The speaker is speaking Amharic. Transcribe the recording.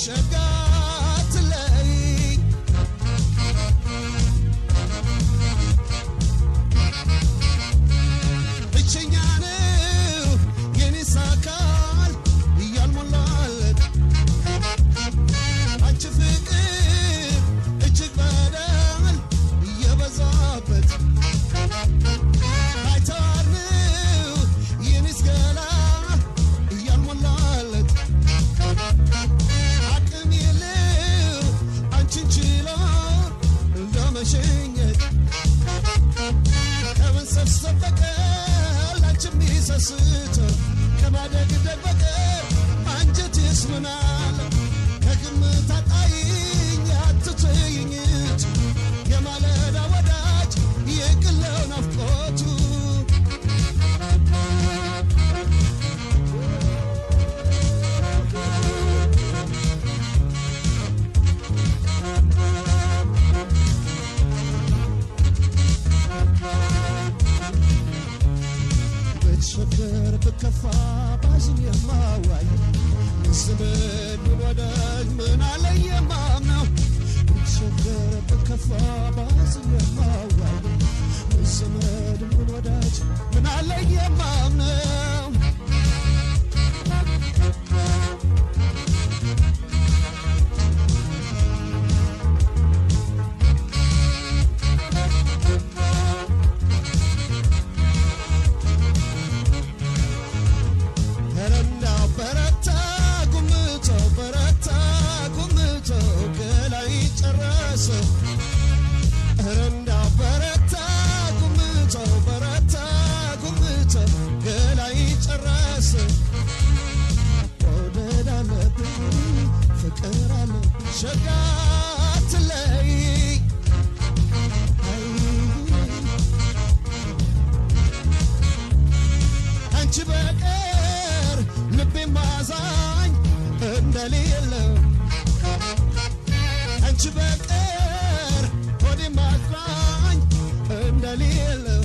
ሸጋት ላይ ብቸኛ ነው የኔስ አካል እያልሞላለት አንቺ ፍቅር እጅግ በደል እየበዛበት አይታር ነው የኔስ ገላ እያልሞላለት አቅም የለው አንቺን ችሎ እንደመሸኘት ከመንሰፍሰፍ በቀር ላንቺ የሚሰስተው ከማደግደግ በቀር አንጀቴስ ምን አለው ከግምት አጣይኝ አትተይኝ እንጂ የማለዳ ወዳጅ የቅለው ናፍቆቱ ብቸገር ብከፋ ባዝን የማዋይ ዘመድ ወዳጅ ምን አለኝ የማምነው ብቸገር ብከፋ ባዝን የማዋይ ዘመድ ወዳጅ ምን አለኝ የማምነው ሸጋት ላይ አንቺ በቀር ልቤ ማዛኝ እንደሌለው አንቺ በቀር ሆዴ ማዛኝ እንደሌለው